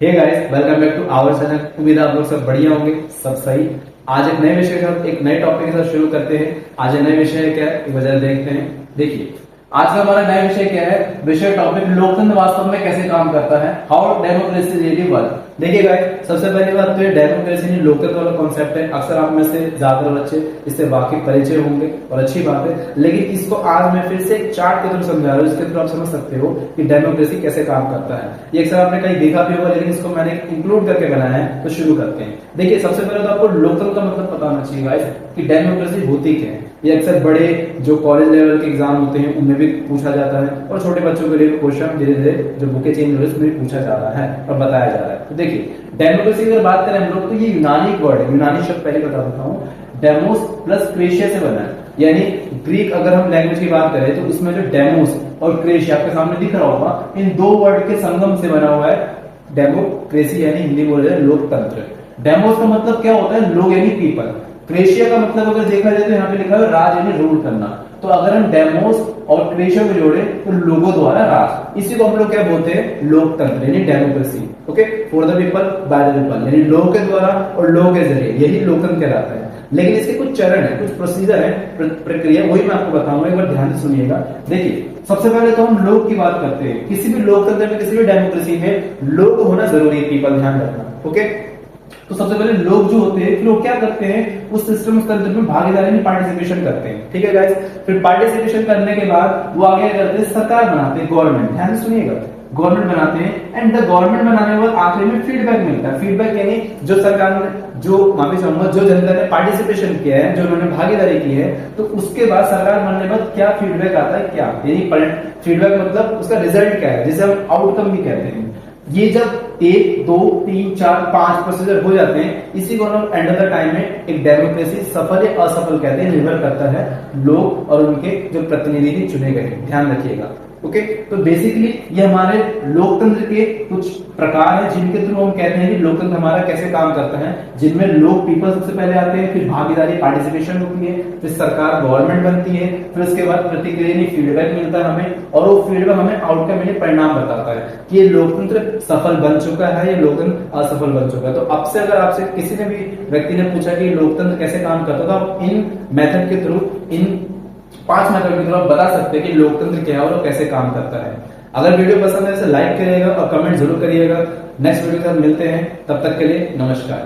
Hey guys, welcome back to our channel. उम्मीद है आप लोग सब बढ़िया होंगे, सब सही। आज एक नए विषय के साथ, एक नए टॉपिक के साथ शुरू करते हैं। आज नए विषय क्या है, एक वजह देखते हैं। देखिए, आज का हमारा नया विषय क्या है। विषय टॉपिक, लोकतंत्र वास्तव में कैसे काम करता है, हाउ डेमोक्रेसी रियली वर्क। देखिए गाइस, सबसे पहली बात तो ये डेमोक्रेसी नहीं, लोकतंत्र वाला कॉन्सेप्ट है। अक्सर आप में से ज्यादातर बच्चे इससे वाकिफ परिचय होंगे और अच्छी बात है, लेकिन इसको आज मैं फिर से एक चार्ट के थ्रू समझा रहा हूँ, जिसके थ्रू आप समझ सकते हो कि डेमोक्रेसी कैसे काम करता है। ये अक्सर आपने कहीं देखा भी होगा, लेकिन इसको मैंने इंक्लूड करके बनाया है। तो शुरू करते हैं। देखिए, सबसे पहले तो आपको लोकतंत्र का मतलब पता होना चाहिए गाइस कि डेमोक्रेसी होती क्या है। ये अक्सर बड़े जो कॉलेज लेवल के एग्जाम होते हैं उनमें भी पूछा जाता है, और छोटे बच्चों के लिए क्वेश्चन धीरे धीरे जो बुके चेंज हो रही है उसमें भी पूछा जा रहा है और बताया जा रहा है। तो देखिए, डेमोक्रेसी की अगर बात करें हम लोग, तो ये यूनानी वर्ड है। यूनानी शब्द पहले बता देता हूँ, डेमोस प्लस क्रेशिया से बना है। यानी ग्रीक अगर हम लैंग्वेज की बात करें तो उसमें जो डेमोस और क्रेशिया आपके सामने दिख रहा होगा, इन दो वर्ड के संगम से बना हुआ है डेमोक्रेसी, यानी हिंदी बोल रहे हैं लोकतंत्र। डेमोस का मतलब क्या होता है, लोग यानी पीपल। क्रेशिया का मतलब अगर देखा जाए तो यहाँ पे लिखा है राज यानी रूल करना। तो अगर हम डेमोस और क्रेशिया को जोड़े तो लोगों द्वारा राज, इसी को हम लोग क्या बोलते हैं, लोकतंत्र यानी democracy. Okay, for the people by the people, यानी लोगों के द्वारा और लोगों के जरिए, यही लोकतंत्र कहलाता है। लेकिन इसके कुछ चरण है, कुछ प्रोसीजर है, प्रक्रिया, वही मैं आपको बताऊंगा। एक बार ध्यान से सुनिएगा। देखिए, सबसे पहले तो हम लोग की बात करते हैं। किसी भी लोकतंत्र में, किसी भी डेमोक्रेसी में लोग होना जरूरी है, पीपल, ध्यान रखना। ओके, तो सबसे पहले लोग जो होते हैं, लोग क्या करते हैं, उस सिस्टम, उस तंत्र में भागीदारी में पार्टिसिपेशन करते हैं। ठीक है गाइस, फिर पार्टिसिपेशन करने के बाद वो आगे करते हैं, सरकार बनाते हैं, गवर्नमेंट। ध्यान से सुनिएगा, गवर्नमेंट बनाते हैं। एंड द गवर्नमेंट बनाने के बाद आखिरी में फीडबैक मिलता है। फीडबैक यानी जो सरकार ने, जो माफी चाहूंगा, जो जनता ने पार्टिसिपेशन किया है, जो उन्होंने भागीदारी की है, तो उसके बाद सरकार बनने के बाद क्या फीडबैक आता है, क्या यानी फीडबैक मतलब उसका रिजल्ट क्या है, जिसे हम आउटकम भी कहते हैं। ये जब 1, 2, 3, 4, 5 प्रोसीजर हो जाते हैं, इसी को हम एंड ऑफ द टाइम में एक डेमोक्रेसी सफल या असफल कहते हैं। निर्भर करता है लोग और उनके जो प्रतिनिधि चुने गए। ध्यान रखिएगा। ओके, तो बेसिकली ये हमारे लोकतंत्र के कुछ प्रकार हैं, जिनके थ्रू हम कहते हैं कि लोकतंत्र हमारा कैसे काम करता है। जिनमें लोग, पीपल सबसे पहले आते हैं, फिर भागीदारी पार्टिसिपेशन होती है, फिर सरकार गवर्नमेंट बनती है, फिर उसके बाद प्रतिक्रिया फीडबैक मिलता है हमें, और वो फीडबैक हमें आउटकम यानी परिणाम बताता है कि ये लोकतंत्र सफल बन चुका है या लोकतंत्र असफल बन चुका है। तो अब से अगर आपसे किसी ने भी व्यक्ति ने पूछा कि लोकतंत्र कैसे काम करता है, तो आप इन मेथड के थ्रू, इन 5 मेथड के थ्रू आप बता सकते हैं कि लोकतंत्र क्या है और कैसे काम करता है। अगर वीडियो पसंद है तो लाइक करिएगा और कमेंट जरूर करिएगा। नेक्स्ट वीडियो के साथ मिलते हैं, तब तक के लिए नमस्कार।